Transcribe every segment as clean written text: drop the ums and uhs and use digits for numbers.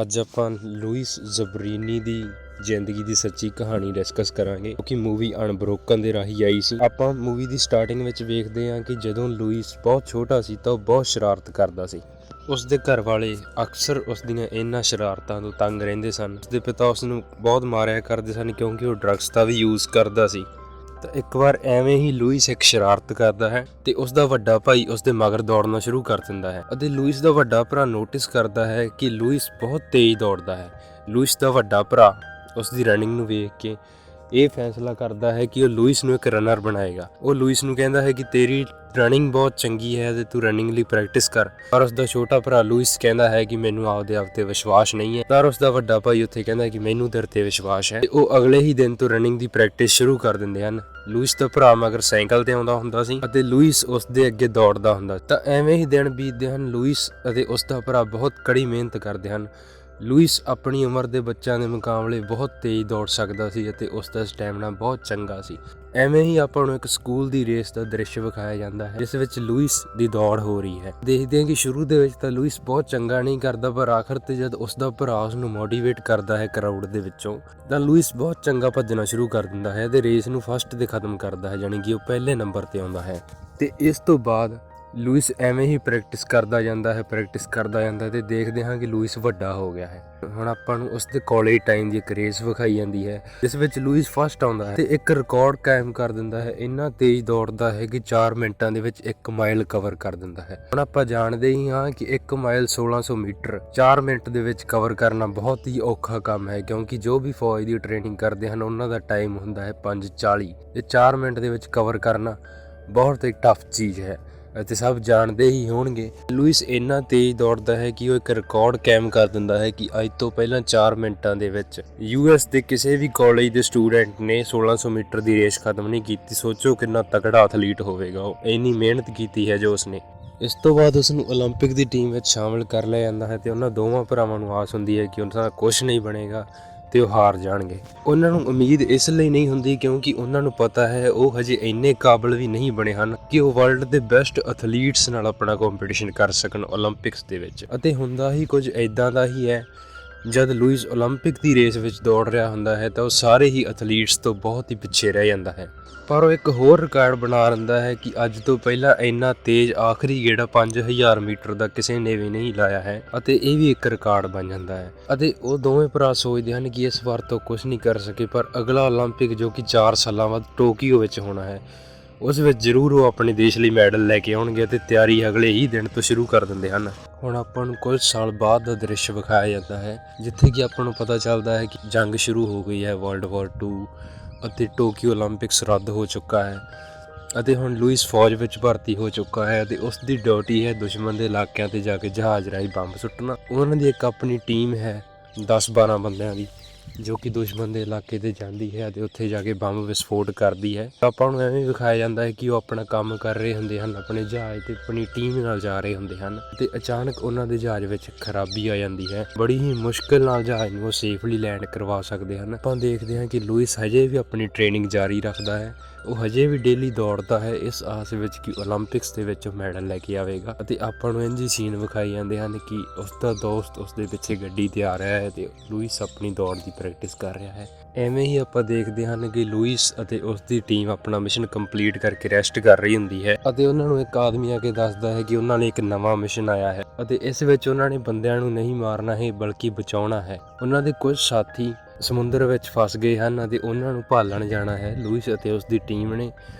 ਅੱਜ ਆਪਾਂ ਲੂਇਸ ਜ਼ਬਰੀਨੀ ਦੀ ਜ਼ਿੰਦਗੀ ਦੀ ਸੱਚੀ ਕਹਾਣੀ ਡਿਸਕਸ ਕਰਾਂਗੇ, ਕਿਉਂਕਿ ਮੂਵੀ ਅਨਬ੍ਰੋਕਨ ਦੇ ਰਾਹੀਂ ਆਈ ਸੀ। ਆਪਾਂ ਮੂਵੀ ਦੀ ਸਟਾਰਟਿੰਗ ਵਿੱਚ ਵੇਖਦੇ ਹਾਂ ਕਿ ਜਦੋਂ ਲੂਇਸ ਬਹੁਤ ਛੋਟਾ ਸੀ ਤਾਂ ਉਹ ਬਹੁਤ ਸ਼ਰਾਰਤ ਕਰਦਾ ਸੀ। ਉਸ ਦੇ ਘਰ ਵਾਲੇ ਅਕਸਰ ਉਸ ਦੀਆਂ ਇਹਨਾਂ ਸ਼ਰਾਰਤਾਂ ਤੋਂ ਤੰਗ ਰਹਿੰਦੇ ਸਨ। ਉਸ ਦੇ ਪਿਤਾ ਉਸ ਨੂੰ ਬਹੁਤ ਮਾਰਿਆ ਕਰਦੇ ਸਨ ਕਿਉਂਕਿ ਉਹ ਡਰੱਗਸ ਦਾ ਵੀ ਯੂਜ਼ ਕਰਦਾ ਸੀ। ਤਾਂ ਇੱਕ ਵਾਰ ਐਵੇਂ ਹੀ ਲੂਇਸ ਇੱਕ ਸ਼ਰਾਰਤ ਕਰਦਾ ਹੈ ਤੇ ਉਸ ਦਾ ਵੱਡਾ ਭਾਈ ਉਸ ਦੇ ਮਗਰ ਦੌੜਨਾ ਸ਼ੁਰੂ ਕਰ ਦਿੰਦਾ ਹੈ ਅਤੇ ਲੂਇਸ ਦਾ ਵੱਡਾ ਭਰਾ ਨੋਟਿਸ ਕਰਦਾ ਹੈ ਕਿ ਲੂਇਸ ਬਹੁਤ ਤੇਜ਼ ਦੌੜਦਾ ਹੈ। ਲੂਇਸ ਦਾ ਵੱਡਾ ਭਰਾ ਉਸ ਦੀ ਰਨਿੰਗ ਨੂੰ ਵੇਖ ਕੇ ਇਹ ਫੈਸਲਾ ਕਰਦਾ ਹੈ ਕਿ ਉਹ ਲੂਇਸ ਨੂੰ ਇੱਕ ਰਨਰ ਬਣਾਏਗਾ। ਉਹ ਲੂਇਸ ਨੂੰ ਕਹਿੰਦਾ ਹੈ ਕਿ ਤੇਰੀ ਰਨਿੰਗ ਬਹੁਤ ਚੰਗੀ ਹੈ ਤੇ ਤੂੰ ਰਨਿੰਗ ਲਈ ਪ੍ਰੈਕਟਿਸ ਕਰ। ਪਰ ਉਸ ਦਾ ਛੋਟਾ ਭਰਾ ਲੂਇਸ ਕਹਿੰਦਾ ਹੈ ਕਿ ਮੈਨੂੰ ਆਪਦੇ ਆਪ ਤੇ ਵਿਸ਼ਵਾਸ ਨਹੀਂ ਹੈ। ਪਰ ਉਸ ਦਾ ਵੱਡਾ ਭਾਈ ਉੱਥੇ ਕਹਿੰਦਾ ਕਿ ਮੈਨੂੰ ਤੇਰੇ ਤੇ ਵਿਸ਼ਵਾਸ ਹੈ। ਉਹ ਅਗਲੇ ਹੀ ਦਿਨ ਤੋਂ ਰਨਿੰਗ ਦੀ ਪ੍ਰੈਕਟਿਸ ਸ਼ੁਰੂ ਕਰ ਦਿੰਦੇ ਹਨ। ਲੂਇਸ ਦਾ ਭਰਾ ਮਗਰ ਸਾਈਕਲ ਤੇ ਆਉਂਦਾ ਹੁੰਦਾ ਸੀ ਅਤੇ ਲੂਇਸ ਉਸ ਦੇ ਅੱਗੇ ਦੌੜਦਾ ਹੁੰਦਾ। ਤਾਂ ਐਵੇਂ ਹੀ ਦਿਨ ਬੀਤਦੇ ਹਨ। ਲੂਇਸ ਅਤੇ ਉਸ ਦਾ ਭਰਾ ਬਹੁਤ ਕੜੀ ਮਿਹਨਤ ਕਰਦੇ ਹਨ। ਲੂਇਸ ਆਪਣੀ ਉਮਰ ਦੇ ਬੱਚਿਆਂ ਦੇ ਮੁਕਾਬਲੇ ਬਹੁਤ ਤੇਜ਼ ਦੌੜ ਸਕਦਾ ਸੀ ਅਤੇ ਉਸ ਦਾ ਸਟੈਮਿਨਾ ਬਹੁਤ ਚੰਗਾ ਸੀ। ਐਵੇਂ ਹੀ ਆਪਾਂ ਨੂੰ ਇੱਕ ਸਕੂਲ ਦੀ ਰੇਸ ਦਾ ਦ੍ਰਿਸ਼ ਵਿਖਾਇਆ ਜਾਂਦਾ ਹੈ ਜਿਸ ਵਿੱਚ ਲੂਇਸ ਦੀ ਦੌੜ ਹੋ ਰਹੀ ਹੈ। ਦੇਖਦੇ ਹਾਂ ਕਿ ਸ਼ੁਰੂ ਦੇ ਵਿੱਚ ਤਾਂ ਲੂਇਸ ਬਹੁਤ ਚੰਗਾ ਨਹੀਂ ਕਰਦਾ, ਪਰ ਆਖਰ ਤੇ ਜਦ ਉਸ ਦਾ ਭਰਾ ਉਸ ਨੂੰ ਮੋਟੀਵੇਟ ਕਰਦਾ ਹੈ ਕਰਾਊਡ ਦੇ ਵਿੱਚੋਂ, ਤਾਂ ਲੂਇਸ ਬਹੁਤ ਚੰਗਾ ਭੱਜਣਾ ਸ਼ੁਰੂ ਕਰ ਦਿੰਦਾ ਹੈ ਤੇ ਰੇਸ ਨੂੰ ਫਸਟ ਤੇ ਖਤਮ ਕਰਦਾ ਹੈ, ਯਾਨੀ ਕਿ ਉਹ ਪਹਿਲੇ ਨੰਬਰ ਤੇ ਆਉਂਦਾ ਹੈ। ਤੇ ਇਸ ਤੋਂ ਬਾਅਦ ਲੂਇਸ ਐਵੇਂ ਹੀ ਪ੍ਰੈਕਟਿਸ ਕਰਦਾ ਜਾਂਦਾ ਹੈ ਤੇ ਦੇਖਦੇ ਹਾਂ ਕਿ ਲੂਇਸ ਵੱਡਾ ਹੋ ਗਿਆ ਹੈ। ਹੁਣ ਆਪਾਂ ਨੂੰ ਉਸ ਦੇ ਕਾਲਜ ਟਾਈਮ ਦੀ ਇੱਕ ਰੇਸ ਵਿਖਾਈ ਜਾਂਦੀ ਹੈ ਜਿਸ ਵਿੱਚ ਲੂਇਸ ਫਸਟ ਆਉਂਦਾ ਹੈ ਤੇ ਇੱਕ ਰਿਕਾਰਡ ਕਾਇਮ ਕਰ ਦਿੰਦਾ ਹੈ। ਇੰਨਾ ਤੇਜ਼ ਦੌੜਦਾ ਹੈ ਕਿ 4 ਮਿੰਟਾਂ ਦੇ ਵਿੱਚ 1 ਮਾਈਲ ਕਵਰ ਕਰ ਦਿੰਦਾ ਹੈ। ਹੁਣ ਆਪਾਂ ਜਾਣਦੇ ਹੀ ਹਾਂ ਕਿ 1 ਮਾਈਲ 1600 ਮੀਟਰ 4 ਮਿੰਟ ਦੇ ਵਿੱਚ ਕਵਰ ਕਰਨਾ ਬਹੁਤ ਹੀ ਔਖਾ ਕੰਮ ਹੈ, ਕਿਉਂਕਿ ਜੋ ਵੀ ਫੌਜ ਦੀ ਟ੍ਰੇਨਿੰਗ ਕਰਦੇ ਹਨ ਉਹਨਾਂ ਦਾ ਟਾਈਮ ਹੁੰਦਾ ਹੈ 5:40 ਤੇ 4 ਮਿੰਟ ਦੇ ਵਿੱਚ ਕਵਰ ਕਰਨਾ ਬਹੁਤ ਹੀ ਟਫ ਚੀਜ਼ ਹੈ ਅਤੇ ਸਭ ਜਾਣਦੇ ਹੀ ਹੋਣਗੇ। ਲੂਇਸ ਇੰਨਾ ਤੇਜ਼ ਦੌੜਦਾ ਹੈ ਕਿ ਉਹ ਇੱਕ ਰਿਕਾਰਡ ਕਾਇਮ ਕਰ ਦਿੰਦਾ ਹੈ ਕਿ ਅੱਜ ਤੋਂ ਪਹਿਲਾਂ 4 ਮਿੰਟਾਂ ਦੇ ਵਿੱਚ US ਦੇ ਕਿਸੇ ਵੀ ਕਾਲਜ ਦੇ ਸਟੂਡੈਂਟ ਨੇ 1600 ਮੀਟਰ ਦੀ ਰੇਸ ਖਤਮ ਨਹੀਂ ਕੀਤੀ। ਸੋਚੋ ਕਿੰਨਾ ਤਕੜਾ ਐਥਲੀਟ ਹੋਵੇਗਾ ਉਹ, ਇੰਨੀ ਮਿਹਨਤ ਕੀਤੀ ਹੈ ਜੋ ਉਸਨੇ। ਇਸ ਤੋਂ ਬਾਅਦ ਉਸ ਨੂੰ 올림픽 ਦੀ ਟੀਮ ਵਿੱਚ ਸ਼ਾਮਿਲ ਕਰ ਲਿਆ ਜਾਂਦਾ ਹੈ ਤੇ ਉਹਨਾਂ ਦੋਵਾਂ ਭਰਾਵਾਂ ਨੂੰ ਆਸ ਹੁੰਦੀ ਹੈ ਕਿ ਉਹਨਾਂ ਦਾ ਕੁਝ ਨਹੀਂ ਬਣੇਗਾ ਤੇ ਉਹ ਹਾਰ ਜਾਣਗੇ। ਉਹਨਾਂ ਨੂੰ ਉਮੀਦ ਇਸ ਲਈ ਨਹੀਂ ਹੁੰਦੀ ਕਿਉਂਕਿ ਉਹਨਾਂ ਨੂੰ ਪਤਾ ਹੈ ਉਹ ਹਜੇ ਇੰਨੇ ਕਾਬਲ ਵੀ ਨਹੀਂ ਬਣੇ ਹਨ ਕਿ ਉਹ ਵਰਲਡ ਦੇ ਬੈਸਟ ਐਥਲੀਟਸ ਨਾਲ ਆਪਣਾ ਕੰਪੀਟੀਸ਼ਨ ਕਰ ਸਕਣ 올림픽ਸ ਦੇ ਵਿੱਚ। ਅਤੇ ਹੁੰਦਾ ਹੀ ਕੁਝ ਇਦਾਂ ਦਾ ਹੀ ਹੈ, ਜਦ ਲੂਇਸ 올림픽 ਦੀ ਰੇਸ ਵਿੱਚ ਦੌੜ ਰਿਹਾ ਹੁੰਦਾ ਹੈ ਤਾਂ ਉਹ ਸਾਰੇ ਹੀ ਐਥਲੀਟਸ ਤੋਂ ਬਹੁਤ ਹੀ ਪਿੱਛੇ ਰਹਿ ਜਾਂਦਾ ਹੈ। ਪਰ ਉਹ ਇੱਕ ਹੋਰ ਰਿਕਾਰਡ ਬਣਾ ਲੈਂਦਾ ਹੈ ਕਿ ਅੱਜ ਤੋਂ ਪਹਿਲਾਂ ਇੰਨਾ ਤੇਜ਼ ਆਖਰੀ ਗੇੜਾ 5000 ਮੀਟਰ ਦਾ ਕਿਸੇ ਨੇ ਵੀ ਨਹੀਂ ਲਾਇਆ ਹੈ ਅਤੇ ਇਹ ਵੀ ਇੱਕ ਰਿਕਾਰਡ ਬਣ ਜਾਂਦਾ ਹੈ। ਅਤੇ ਉਹ ਦੋਵੇਂ ਭਰਾ ਸੋਚਦੇ ਹਨ ਕਿ ਇਸ ਵਾਰ ਤੋਂ ਕੁਝ ਨਹੀਂ ਕਰ ਸਕੇ, ਪਰ ਅਗਲਾ 올림픽 ਜੋ ਕਿ 4 ਸਾਲਾਂ ਬਾਅਦ ਟੋਕੀਓ ਵਿੱਚ ਹੋਣਾ ਹੈ ਉਸ ਵਿੱਚ ਜ਼ਰੂਰ ਉਹ ਆਪਣੇ ਦੇਸ਼ ਲਈ ਮੈਡਲ ਲੈ ਕੇ ਆਉਣਗੇ ਅਤੇ ਤਿਆਰੀ ਅਗਲੇ ਹੀ ਦਿਨ ਤੋਂ ਸ਼ੁਰੂ ਕਰ ਦਿੰਦੇ ਹਨ। ਹੁਣ ਆਪਾਂ ਨੂੰ ਕੁਝ ਸਾਲ ਬਾਅਦ ਦਾ ਦ੍ਰਿਸ਼ ਵਿਖਾਇਆ ਜਾਂਦਾ ਹੈ ਜਿੱਥੇ ਕਿ ਆਪਾਂ ਨੂੰ ਪਤਾ ਚੱਲਦਾ ਹੈ ਕਿ ਜੰਗ ਸ਼ੁਰੂ ਹੋ ਗਈ ਹੈ, ਵਰਲਡ ਵਾਰ 2, ਅਤੇ ਟੋਕੀਓ 올림픽ਸ ਰੱਦ ਹੋ ਚੁੱਕਾ ਹੈ ਅਤੇ ਹੁਣ ਲੂਇਸ ਫੌਜ ਵਿੱਚ ਭਰਤੀ ਹੋ ਚੁੱਕਾ ਹੈ ਅਤੇ ਉਸ ਦੀ ਡਿਊਟੀ ਹੈ ਦੁਸ਼ਮਣ ਦੇ ਇਲਾਕਿਆਂ ਤੇ ਜਾ ਕੇ ਜਹਾਜ਼ ਰਾਹੀਂ ਬੰਬ ਸੁੱਟਣਾ। ਉਹਨਾਂ ਦੀ ਇੱਕ ਆਪਣੀ ਟੀਮ ਹੈ 10-12 ਬੰਦਿਆਂ ਦੀ ਜੋ ਕਿ ਦੁਸ਼ਮਣ ਦੇ ਇਲਾਕੇ ਤੇ ਜਾਂਦੀ ਹੈ ਅਤੇ ਉੱਥੇ ਜਾ ਕੇ ਬੰਬ ਵਿਸਫੋਟ ਕਰਦੀ ਹੈ। ਆਪਾਂ ਨੂੰ ਐਵੇਂ ਵਿਖਾਇਆ ਜਾਂਦਾ ਹੈ ਕਿ ਉਹ ਆਪਣਾ ਕੰਮ ਕਰ ਰਹੇ ਹੁੰਦੇ ਹਨ, ਆਪਣੇ ਜਹਾਜ਼ ਤੇ ਆਪਣੀ ਟੀਮ ਨਾਲ ਜਾ ਰਹੇ ਹੁੰਦੇ ਹਨ ਤੇ ਅਚਾਨਕ ਉਹਨਾਂ ਦੇ ਜਹਾਜ਼ ਵਿੱਚ ਖਰਾਬੀ ਆ ਜਾਂਦੀ ਹੈ। ਬੜੀ ਹੀ ਮੁਸ਼ਕਿਲ ਨਾਲ ਜਹਾਜ਼ ਨੂੰ ਉਹ ਸੇਫਲੀ ਲੈਂਡ ਕਰਵਾ ਸਕਦੇ ਹਨ। ਆਪਾਂ ਦੇਖਦੇ ਹਾਂ ਕਿ ਲੂਇਸ ਹਜੇ ਵੀ ਆਪਣੀ ਟ੍ਰੇਨਿੰਗ ਜਾਰੀ ਰੱਖਦਾ ਹੈ। ਉਹ ਹਜੇ ਵੀ ਡੇਲੀ ਦੌੜਦਾ ਹੈ ਇਸ ਆਸ ਵਿੱਚ ਕਿ 올림픽ਸ ਦੇ ਵਿੱਚ ਮੈਡਲ ਲੈ ਕੇ ਆਵੇਗਾ ਅਤੇ ਆਪਾਂ ਨੂੰ ਇੰਝ ਸੀਨ ਵਿਖਾਏ ਜਾਂਦੇ ਹਨ ਕਿ ਉਸ ਦਾ ਦੋਸਤ ਉਸ ਦੇ ਪਿੱਛੇ ਗੱਡੀ ਤੇ ਆ ਰਿਹਾ ਹੈ ਤੇ ਲੂਇਸ ਆਪਣੀ ਦੌੜ ਦੀ ਪ੍ਰੈਕਟਿਸ ਕਰ ਰਿਹਾ ਹੈ। ਐਵੇਂ ਹੀ ਆਪਾਂ ਦੇਖਦੇ ਹਨ ਕਿ ਲੂਇਸ ਅਤੇ ਉਸ ਦੀ ਟੀਮ ਆਪਣਾ ਮਿਸ਼ਨ ਕੰਪਲੀਟ ਕਰਕੇ ਰੈਸਟ ਕਰ ਰਹੀ ਹੁੰਦੀ ਹੈ ਅਤੇ ਉਹਨਾਂ ਨੂੰ ਇੱਕ ਆਦਮੀ ਆ ਕੇ ਦੱਸਦਾ ਹੈ ਕਿ ਉਹਨਾਂ ਨੇ ਇੱਕ ਨਵਾਂ ਮਿਸ਼ਨ ਆਇਆ ਹੈ ਅਤੇ ਇਸ ਵਿੱਚ ਉਹਨਾਂ ਨੇ ਬੰਦਿਆਂ ਨੂੰ ਨਹੀਂ ਮਾਰਨਾ ਹੈ ਬਲਕਿ ਬਚਾਉਣਾ ਹੈ। ਉਹਨਾਂ ਦੇ ਕੁਝ ਸਾਥੀ ਸਮੁੰਦਰ ਵਿੱਚ ਫਸ ਗਏ ਹਨ ਅਤੇ ਉਹਨਾਂ ਨੂੰ ਭਾਲਣ ਜਾਣਾ ਹੈ ਲੂਇਸ ਅਤੇ ਉਸ ਦੀ ਟੀਮ ਨੇ,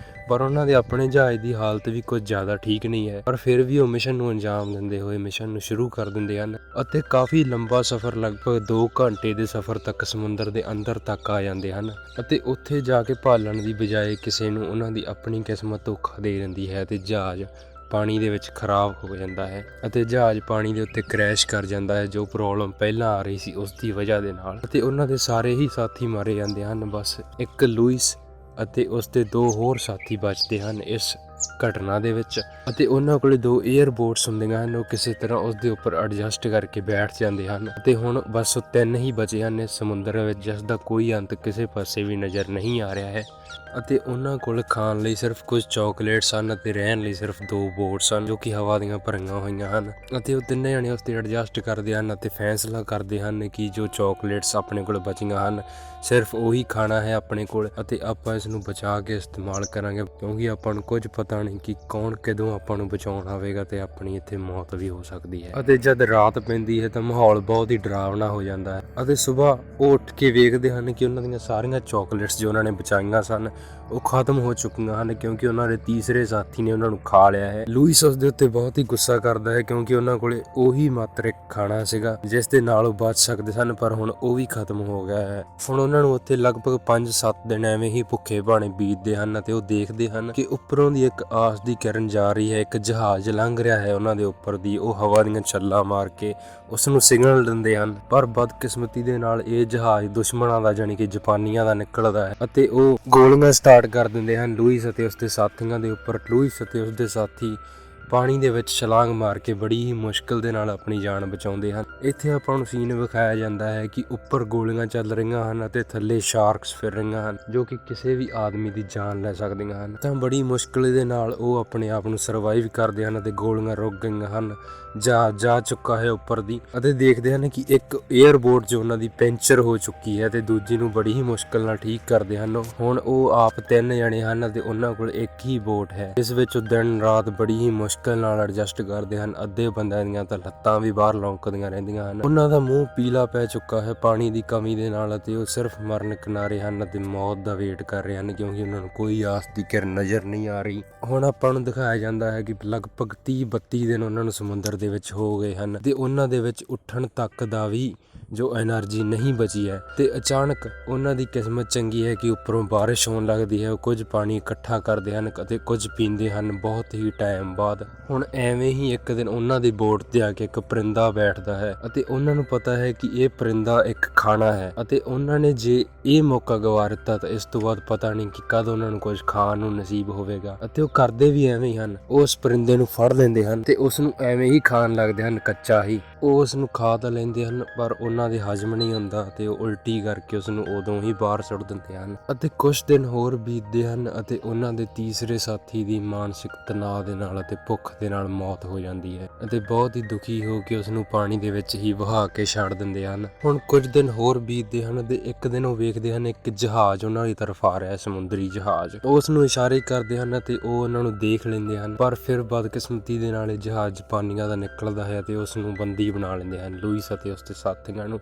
ਪਰ ਉਹਨਾਂ ਦੇ ਆਪਣੇ ਜਹਾਜ਼ ਦੀ ਹਾਲਤ ਵੀ ਕੁਝ ਜ਼ਿਆਦਾ ਠੀਕ ਨਹੀਂ ਹੈ। ਪਰ ਫਿਰ ਵੀ ਉਹ ਮਿਸ਼ਨ ਨੂੰ ਅੰਜਾਮ ਦਿੰਦੇ ਹੋਏ ਮਿਸ਼ਨ ਨੂੰ ਸ਼ੁਰੂ ਕਰ ਦਿੰਦੇ ਹਨ ਅਤੇ ਕਾਫੀ ਲੰਬਾ ਸਫ਼ਰ ਲਗਭਗ 2 ਘੰਟੇ ਦੇ ਸਫ਼ਰ ਤੱਕ ਸਮੁੰਦਰ ਦੇ ਅੰਦਰ ਤੱਕ ਆ ਜਾਂਦੇ ਹਨ ਅਤੇ ਉੱਥੇ ਜਾ ਕੇ ਭਾਲਣ ਦੀ ਬਜਾਏ ਕਿਸੇ ਨੂੰ ਉਹਨਾਂ ਦੀ ਆਪਣੀ ਕਿਸਮਤ ਧੋਖਾ ਦੇ ਦਿੰਦੀ ਹੈ ਤੇ ਜਹਾਜ਼ ਪਾਣੀ ਦੇ ਵਿੱਚ ਖਰਾਬ ਹੋ ਜਾਂਦਾ ਹੈ ਅਤੇ ਜਹਾਜ਼ ਪਾਣੀ ਦੇ ਉੱਤੇ ਕ੍ਰੈਸ਼ ਕਰ ਜਾਂਦਾ ਹੈ। ਜੋ ਪ੍ਰੋਬਲਮ ਪਹਿਲਾਂ ਆ ਰਹੀ ਸੀ ਉਸ ਦੀ ਵਜ੍ਹਾ ਦੇ ਨਾਲ, ਅਤੇ ਉਹਨਾਂ ਦੇ ਸਾਰੇ ਹੀ ਸਾਥੀ ਮਾਰੇ ਜਾਂਦੇ ਹਨ। ਬਸ ਇੱਕ ਲੂਇਸ ਅਤੇ ਉਸ ਦੇ 2 ਹੋਰ ਸਾਥੀ ਬਚਦੇ ਹਨ ਇਸ ਘਟਨਾ ਦੇ ਵਿੱਚ ਅਤੇ ਉਹਨਾਂ ਕੋਲੇ 2 에ਅਰ ਬੋਟਸ ਹੁੰਦੀਆਂ ਹਨ। ਉਹ ਕਿਸੇ ਤਰ੍ਹਾਂ ਉਸ ਦੇ ਉੱਪਰ ਐਡਜਸਟ ਕਰਕੇ ਬੈਠ ਜਾਂਦੇ ਹਨ ਤੇ ਹੁਣ ਬਸ 3 ਹੀ ਬਚੇ ਹਨ ਇਸ ਸਮੁੰਦਰ ਵਿੱਚ, ਜਿਸ ਦਾ ਕੋਈ ਅੰਤ ਕਿਸੇ ਪਾਸੇ ਵੀ ਨਜ਼ਰ ਨਹੀਂ ਆ ਰਿਹਾ ਹੈ। ਅਤੇ ਉਹਨਾਂ ਕੋਲ ਖਾਣ ਲਈ ਸਿਰਫ ਕੁਝ ਚਾਕਲੇਟਸ ਹਨ ਅਤੇ ਰਹਿਣ ਲਈ ਸਿਰਫ 2 ਬੋਟਸ ਹਨ ਜੋ ਕਿ ਹਵਾ ਦੀਆਂ ਭਰੀਆਂ ਹੋਈਆਂ ਹਨ। ਅਤੇ ਉਹ ਤਿੰਨੇ ਜਣੇ ਉਸ ਤੇ ਐਡਜਸਟ ਕਰਦੇ ਹਨ ਅਤੇ ਫੈਸਲਾ ਕਰਦੇ ਹਨ ਕਿ ਜੋ ਚਾਕਲੇਟਸ ਆਪਣੇ ਕੋਲ ਬਚੀਆਂ ਹਨ ਸਿਰਫ ਉਹੀ ਖਾਣਾ ਹੈ ਆਪਣੇ ਕੋਲ ਅਤੇ ਆਪਾਂ ਇਸ ਨੂੰ ਬਚਾ ਕੇ ਇਸਤੇਮਾਲ ਕਰਾਂਗੇ, ਕਿਉਂਕਿ ਆਪਾਂ ਨੂੰ ਕੁਝ ਪਤਾ ਨਹੀਂ ਕਿ ਕੌਣ ਕਦੋਂ ਆਪਾਂ ਨੂੰ ਬਚਾਉਣ ਆਵੇਗਾ ਤੇ ਆਪਣੀ ਇੱਥੇ ਮੌਤ ਵੀ ਹੋ ਸਕਦੀ ਹੈ। ਅਤੇ ਜਦ ਰਾਤ ਪੈਂਦੀ ਹੈ ਤਾਂ ਮਾਹੌਲ ਬਹੁਤ ਹੀ ਡਰਾਵਨਾ ਹੋ ਜਾਂਦਾ ਹੈ ਅਤੇ ਸਵੇਰ ਉਹ ਉੱਠ ਕੇ ਵੇਖਦੇ ਹਨ ਕਿ ਉਹਨਾਂ ਦੀਆਂ ਸਾਰੀਆਂ ਚਾਕਲੇਟਸ ਜੋ ਉਹਨਾਂ ਨੇ ਬਚਾਈਆਂ ਸਨ ਉਹ ਖਤਮ ਹੋ ਚੁੱਕੀਆਂ ਹਨ, ਕਿਉਂਕਿ ਉਹਨਾਂ ਦੇ ਤੀਸਰੇ ਸਾਥੀ ਨੇ ਉਹਨਾਂ ਨੂੰ ਖਾ ਲਿਆ ਹੈ। ਲੂਇਸ ਉਸ ਦੇ ਉੱਤੇ ਬਹੁਤ ਹੀ ਗੁੱਸਾ ਕਰਦਾ ਹੈ ਕਿਉਂਕਿ ਉਹਨਾਂ ਕੋਲੇ ਉਹੀ ਮਾਤਰ ਇੱਕ ਖਾਣਾ ਸੀਗਾ ਜਿਸ ਦੇ ਨਾਲ ਉਹ ਬਚ ਸਕਦੇ ਸਨ, ਪਰ ਹੁਣ ਉਹ ਵੀ ਖਤਮ ਹੋ ਗਿਆ ਹੈ। ਹੁਣ ਉਹਨਾਂ ਨੂੰ ਉੱਥੇ ਲਗਭਗ 5-7 ਦਿਨ ਐਵੇਂ ਹੀ ਭੁੱਖੇ ਭਾਣੇ ਬੀਤਦੇ ਹਨ ਅਤੇ ਉਹ ਦੇਖਦੇ ਹਨ ਕਿ ਉੱਪਰੋਂ ਦੀ ਇੱਕ ਆਸ ਦੀ ਕਿਰਨ ਜਾ ਰਹੀ ਹੈ, ਇੱਕ ਜਹਾਜ਼ ਲੰਘ ਰਿਹਾ ਹੈ ਉਹਨਾਂ ਦੇ ਉੱਪਰ ਦੀ। ਉਹ ਹਵਾ ਦੀਆਂ ਛੱਲਾਂ ਮਾਰ ਕੇ ਉਸ ਨੂੰ ਸਿਗਨਲ ਦਿੰਦੇ ਹਨ, ਪਰ ਬਦਕਿਸਮਤੀ ਦੇ ਨਾਲ ਇਹ ਜਹਾਜ਼ ਦੁਸ਼ਮਣਾਂ ਦਾ ਜਾਨੀ ਕਿ ਜਾਪਾਨੀਆਂ ਦਾ ਨਿਕਲਦਾ ਹੈ ਅਤੇ ਉਹ ਗੋਲੀਆਂ ਸਟਾਰਟ ਕਰ ਦਿੰਦੇ ਹਨ ਲੂਇਸ ਅਤੇ ਉਸਦੇ ਸਾਥੀਆਂ ਦੇ ਉੱਪਰ। ਲੂਇਸ ਅਤੇ ਉਸਦੇ ਸਾਥੀ ਪਾਣੀ ਦੇ ਵਿੱਚ ਛਲਾਂਗ ਮਾਰ ਕੇ ਬੜੀ ਹੀ ਮੁਸ਼ਕਿਲ ਦੇ ਨਾਲ ਆਪਣੀ ਜਾਨ ਬਚਾਉਂਦੇ ਹਨ। ਇੱਥੇ ਆਪਾਂ ਨੂੰ ਸੀਨ ਵਿਖਾਇਆ ਜਾਂਦਾ ਹੈ ਕਿ ਉੱਪਰ ਗੋਲੀਆਂ ਚੱਲ ਰਹੀਆਂ ਹਨ ਅਤੇ ਥੱਲੇ ਸ਼ਾਰਕਸ ਫਿਰ ਰਹੀਆਂ ਹਨ ਜੋ ਕਿ ਕਿਸੇ ਵੀ ਆਦਮੀ ਦੀ ਜਾਨ ਲੈ ਸਕਦੀਆਂ ਹਨ। ਤਾਂ ਬੜੀ ਮੁਸ਼ਕਿਲ ਦੇ ਨਾਲ ਉਹ ਆਪਣੇ ਆਪ ਨੂੰ ਸਰਵਾਈਵ ਕਰਦੇ ਹਨ ਅਤੇ ਗੋਲੀਆਂ ਰੁਕ ਗਈਆਂ ਹਨ, ਜਾ ਚੁੱਕਾ ਹੈ ਉੱਪਰ ਦੀ, ਅਤੇ ਦੇਖਦੇ ਹਨ ਕਿ ਇੱਕ 에ਅਰਬੋਟ ਜੋ ਉਹਨਾਂ ਦੀ ਪੈਂਚਰ ਹੋ ਚੁੱਕੀ ਹੈ ਤੇ ਦੂਜੀ ਨੂੰ ਬੜੀ ਹੀ ਮੁਸ਼ਕਿਲ ਨਾਲ ਠੀਕ ਕਰਦੇ ਹਨ। ਹੁਣ ਉਹ ਆਪ 3 ਜਣੇ ਹਨ ਅਤੇ ਉਹਨਾਂ ਕੋਲ ਇੱਕ ਹੀ ਬੋਟ ਹੈ ਜਿਸ ਵਿੱਚ ਉਹ ਦਿਨ ਰਾਤ ਬੜੀ ਹੀ ਮੁਸ਼ਕਿਲ ਨਾਲ ਐਡਜਸਟ ਕਰਦੇ ਹਨ। ਅੱਧੇ ਬੰਦਿਆਂ ਦੀਆਂ ਤਾਂ ਲੱਤਾਂ ਵੀ ਬਾਹਰ ਲੌਂਕਦੀਆਂ ਰਹਿੰਦੀਆਂ ਹਨ। ਉਹਨਾਂ ਦਾ ਮੂੰਹ ਪੀਲਾ ਪੈ ਚੁੱਕਾ ਹੈ ਪਾਣੀ ਦੀ ਕਮੀ ਦੇ ਨਾਲ ਅਤੇ ਉਹ ਸਿਰਫ ਮਰਨ ਕਿਨਾਰੇ ਹਨ ਅਤੇ ਮੌਤ ਦਾ ਵੇਟ ਕਰ ਰਹੇ ਹਨ ਕਿਉਂਕਿ ਉਹਨਾਂ ਨੂੰ ਕੋਈ ਆਸ ਦੀ ਕਿਰਨ ਨਜ਼ਰ ਨਹੀਂ ਆ ਰਹੀ। ਹੁਣ ਆਪਾਂ ਨੂੰ ਦਿਖਾਇਆ ਜਾਂਦਾ ਹੈ ਕਿ ਲਗਭਗ 30-32 ਦਿਨ ਉਹਨਾਂ ਨੂੰ ਸਮੁੰਦਰ ਦੇ ਵਿੱਚ ਹੋ ਗਏ ਹਨ ਤੇ ਉਹਨਾਂ ਦੇ ਵਿੱਚ ਉੱਠਣ ਤੱਕ ਦਾ ਵੀ ਜੋ એનર્ਜੀ ਨਹੀਂ ਬਚੀ ਹੈ। ਤੇ ਅਚਾਨਕ ਉਹਨਾਂ ਦੀ ਕਿਸਮਤ ਚੰਗੀ ਹੈ ਕਿ ਉੱਪਰੋਂ ਬਾਰਿਸ਼ ਹੋਣ ਲੱਗਦੀ ਹੈ। ਉਹ ਕੁਝ ਪਾਣੀ ਇਕੱਠਾ ਕਰਦੇ ਹਨ ਅਤੇ ਕੁਝ ਪੀਂਦੇ ਹਨ ਬਹੁਤ ਹੀ ਟਾਈਮ ਬਾਅਦ। ਹੁਣ ਐਵੇਂ ਹੀ ਇੱਕ ਦਿਨ ਉਹਨਾਂ ਦੀ ਬੋਟ ਤੇ ਆ ਕੇ ਇੱਕ ਪਰਿੰਦਾ ਬੈਠਦਾ ਹੈ ਅਤੇ ਉਹਨਾਂ ਨੂੰ ਪਤਾ ਹੈ ਕਿ ਇਹ ਪਰਿੰਦਾ ਇੱਕ ਖਾਣਾ ਹੈ ਅਤੇ ਉਹਨਾਂ ਨੇ ਜੇ ਇਹ ਮੌਕਾ ਗਵਾ ਦਿੱਤਾ ਤਾਂ ਇਸ ਤੋਂ ਬਾਅਦ ਪਤਾ ਨਹੀਂ ਕਿ ਕਦ ਉਹਨਾਂ ਨੂੰ ਕੁਝ ਖਾਣ ਨੂੰ ਨਸੀਬ ਹੋਵੇਗਾ। ਅਤੇ ਉਹ ਕਰਦੇ ਵੀ ਐਵੇਂ ਹੀ ਹਨ, ਉਹ ਉਸ ਪਰਿੰਦੇ ਨੂੰ ਫੜ ਲੈਂਦੇ ਹਨ ਤੇ ਉਸ ਨੂੰ ਐਵੇਂ ਹੀ ਖਾਣ ਲੱਗਦੇ ਹਨ ਕੱਚਾ ਹੀ। ਉਹ ਉਸ ਨੂੰ ਖਾ ਤਾਂ ਲੈਂਦੇ ਹਨ ਪਰ ਉਹਨਾਂ ਦੇ ਹਜਮ ਨਹੀਂ ਹੁੰਦਾ ਤੇ ਉਹ ਉਲਟੀ ਕਰਕੇ ਉਸ ਨੂੰ ਉਦੋਂ ਹੀ ਬਾਹਰ ਸੁੱਟ ਦਿੰਦੇ ਹਨ। ਅਤੇ ਕੁਝ ਦਿਨ ਹੋਰ ਬੀਤਦੇ ਹਨ ਅਤੇ ਉਹਨਾਂ ਦੇ ਤੀਸਰੇ ਸਾਥੀ ਦੀ ਮਾਨਸਿਕ ਤਣਾਅ ਦੇ ਨਾਲ ਅਤੇ ਭੁੱਖ ਦੇ ਨਾਲ ਮੌਤ ਹੋ ਜਾਂਦੀ ਹੈ ਅਤੇ ਬਹੁਤ ਹੀ ਦੁਖੀ ਹੋ ਕੇ ਉਸ ਨੂੰ ਪਾਣੀ ਦੇ ਵਿੱਚ ਹੀ ਵਹਾ ਕੇ ਛੱਡ ਦਿੰਦੇ ਹਨ। ਹੁਣ ਕੁਝ ਦਿਨ ਹੋਰ ਬੀਤਦੇ ਹਨ ਤੇ ਇੱਕ ਦਿਨ ਉਹ ਵੇਖਦੇ ਹਨ ਇੱਕ ਜਹਾਜ਼ ਉਹਨਾਂ ਦੀ ਤਰਫ ਆ ਰਿਹਾ, ਸਮੁੰਦਰੀ ਜਹਾਜ਼। ਉਸ ਨੂੰ ਇਸ਼ਾਰੇ ਕਰਦੇ ਹਨ ਅਤੇ ਉਹ ਉਹਨਾਂ ਨੂੰ ਦੇਖ ਲੈਂਦੇ ਹਨ, ਪਰ ਫਿਰ ਬਦਕਿਸਮਤੀ ਦੇ ਨਾਲ ਇਹ ਜਹਾਜ਼ ਜਾਪਾਨੀਆਂ ਦਾ ਨਿਕਲਦਾ ਹੈ ਤੇ ਉਸ ਨੂੰ ਬੰਦੀ ਬਣਾ ਲੈਂਦੇ ਹਨ ਲੂਇਸ ਅਤੇ ਉਸਦੇ ਸਾਥੀਆਂ ਨੂੰ,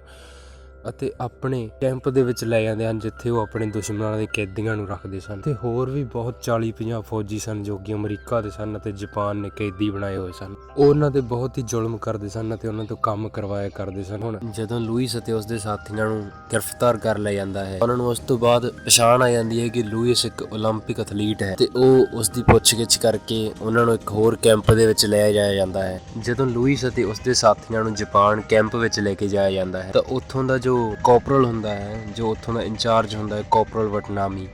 ਅਤੇ ਆਪਣੇ ਕੈਂਪ ਦੇ ਵਿੱਚ ਲੈ ਜਾਂਦੇ ਹਨ ਜਿੱਥੇ ਉਹ ਆਪਣੇ ਦੁਸ਼ਮਣਾਂ ਦੇ ਕੈਦੀਆਂ ਨੂੰ ਰੱਖਦੇ ਸਨ। ਤੇ ਹੋਰ ਵੀ ਬਹੁਤ 40-50 ਫੌਜੀ ਸਨ ਜੋ ਕਿ ਅਮਰੀਕਾ ਦੇ ਸਨ ਅਤੇ ਜਾਪਾਨ ਨੇ ਕੈਦੀ ਬਣਾਏ ਹੋਏ ਸਨ। ਉਹ ਉਹਨਾਂ ਤੇ ਬਹੁਤ ਹੀ ਜ਼ੁਲਮ ਕਰਦੇ ਸਨ ਅਤੇ ਉਹਨਾਂ ਤੋਂ ਕੰਮ ਕਰਵਾਇਆ ਕਰਦੇ ਸਨ। ਹੁਣ ਜਦੋਂ ਲੂਇਸ ਅਤੇ ਉਸਦੇ ਸਾਥੀਆਂ ਨੂੰ ਗ੍ਰਿਫਤਾਰ ਕਰ ਲਿਆ ਜਾਂਦਾ ਹੈ, ਉਹਨਾਂ ਨੂੰ ਉਸ ਤੋਂ ਬਾਅਦ ਪਛਾਣ ਆ ਜਾਂਦੀ ਹੈ ਕਿ ਲੂਇਸ ਇੱਕ ਓਲੰਪਿਕ ਐਥਲੀਟ ਹੈ ਤੇ ਉਹ ਉਸ ਦੀ ਪੁੱਛਗਿੱਛ ਕਰਕੇ ਉਹਨਾਂ ਨੂੰ ਇੱਕ ਹੋਰ ਕੈਂਪ ਦੇ ਵਿੱਚ ਲੈ ਜਾਇਆ ਜਾਂਦਾ ਹੈ। ਜਦੋਂ ਲੂਇਸ ਅਤੇ ਉਸਦੇ ਸਾਥੀਆਂ ਨੂੰ ਜਾਪਾਨ ਕੈਂਪ ਵਿੱਚ ਲੈ ਕੇ ਜਾਇਆ ਜਾਂਦਾ ਹੈ ਤਾਂ ਉੱਥੋਂ ਦਾ ਜੋ ਕੋਪਰਲ ਹੁੰਦਾ ਹੈ, ਜੋ ਉੱਥੋਂ ਦਾ ਇੰਚਾਰਜ ਹੁੰਦਾ ਹੈ ਕੋਪਰਲ ਵਟਨਾਮੀ,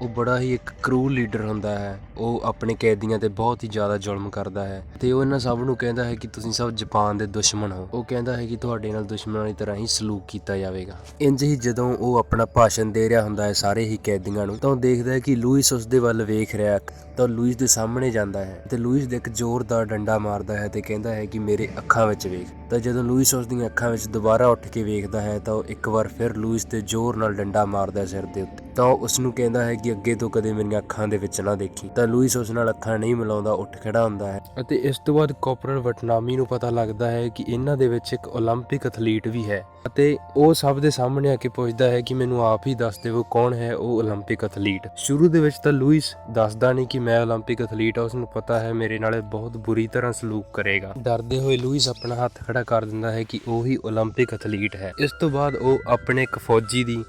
ਉਹ ਬੜਾ ਹੀ ਇੱਕ ਕਰੂਲ ਲੀਡਰ ਹੁੰਦਾ ਹੈ। ਉਹ ਆਪਣੇ ਕੈਦੀਆਂ ਤੇ ਬਹੁਤ ਹੀ ਜ਼ਿਆਦਾ ਜ਼ੁਲਮ ਕਰਦਾ ਹੈ ਤੇ ਉਹ ਇਹਨਾਂ ਸਭ ਨੂੰ ਕਹਿੰਦਾ ਹੈ ਕਿ ਤੁਸੀਂ ਸਭ ਜਾਪਾਨ ਦੇ ਦੁਸ਼ਮਣ ਹੋ। ਉਹ ਕਹਿੰਦਾ ਹੈ ਕਿ ਤੁਹਾਡੇ ਨਾਲ ਦੁਸ਼ਮਣਾਂ ਦੀ ਤਰ੍ਹਾਂ ਹੀ ਸਲੂਕ ਕੀਤਾ ਜਾਵੇਗਾ। ਇੰਜ ਹੀ ਜਦੋਂ ਉਹ ਆਪਣਾ ਭਾਸ਼ਣ ਦੇ ਰਿਹਾ ਹੁੰਦਾ ਹੈ ਸਾਰੇ ਹੀ ਕੈਦੀਆਂ ਨੂੰ, ਤਾਂ ਉਹ ਦੇਖਦਾ ਹੈ ਕਿ ਲੂਇਸ ਉਸਦੇ ਵੱਲ ਵੇਖ ਰਿਹਾ, ਤਾਂ ਲੂਇਸ ਦੇ ਸਾਹਮਣੇ ਜਾਂਦਾ ਹੈ ਤੇ ਲੂਇਸ ਦੇ ਇੱਕ ਜ਼ੋਰਦਾਰ ਡੰਡਾ ਮਾਰਦਾ ਹੈ ਤੇ ਕਹਿੰਦਾ ਹੈ ਕਿ ਮੇਰੇ ਅੱਖਾਂ ਵਿੱਚ ਵੇਖ। ਤਾਂ ਜਦੋਂ ਲੂਇਸ ਉਸ ਦੀਆਂ ਅੱਖਾਂ ਵਿੱਚ ਦੁਬਾਰਾ ਉੱਠ ਕੇ ਵੇਖਦਾ ਹੈ ਤਾਂ ਉਹ ਇੱਕ ਵਾਰ ਫਿਰ ਲੂਇਸ ਤੇ ਜ਼ੋਰ ਨਾਲ ਡੰਡਾ ਮਾਰਦਾ ਹੈ ਸਿਰ ਦੇ ਉੱਤੇ। ਤਾਂ ਉਹ ਉਸ ਨੂੰ ਕਹਿੰਦਾ ਹੈ ਕਿ ਅੱਗੇ ਤੋਂ ਕਦੇ ਮੇਰੀਆਂ ਅੱਖਾਂ ਦੇ ਵਿੱਚ ਨਾ ਦੇਖੀ। ਤਾਂ ਲੂਇਸ ਉਸ ਨਾਲ ਅੱਖਾਂ ਨਹੀਂ ਮਿਲਾਉਂਦਾ, ਉੱਠ ਖੜਾ ਹੁੰਦਾ ਹੈ। ਅਤੇ ਇਸ ਤੋਂ ਬਾਅਦ ਕੋਪਰਲ ਵਟਨਾਮੀ ਨੂੰ ਪਤਾ ਲੱਗਦਾ ਹੈ ਕਿ ਇਹਨਾਂ ਦੇ ਵਿੱਚ ਇੱਕ ਓਲੰਪਿਕ ਐਥਲੀਟ ਵੀ ਹੈ ਅਤੇ ਉਹ ਸਭ ਦੇ ਸਾਹਮਣੇ ਆ ਕੇ ਪੁੱਛਦਾ ਹੈ ਕਿ ਮੈਨੂੰ ਆਪ ਹੀ ਦੱਸ ਦਿਓ ਕੌਣ ਹੈ ਉਹ ਓਲੰਪਿਕ ਐਥਲੀਟ। ਸ਼ੁਰੂ ਦੇ ਵਿੱਚ ਤਾਂ ਲੂਇਸ ਦੱਸਦਾ ਨਹੀਂ ਕਿ ਮੈਂ ਓਲੰਪਿਕ ਐਥਲੀਟ ਆ, ਉਸ ਨੂੰ ਪਤਾ ਹੈ ਮੇਰੇ ਨਾਲ ਬਹੁਤ ਬੁਰੀ ਤਰ੍ਹਾਂ ਸਲੂਕ ਕਰੇਗਾ। ਡਰਦੇ ਹੋਏ ਲੂਇਸ ਆਪਣਾ ਹੱਥ ਖੜਾ ਕਰ ਦਿੰਦਾ ਹੈ ਕਿ ਉਹ ਹੀ ਓਲੰਪਿਕ ਐਥਲੀਟ ਹੈ। ਇਸ ਤੋਂ ਬਾਅਦ ਉਹ ਆਪਣੇ ਇੱਕ ਫੌਜੀ ਦੀ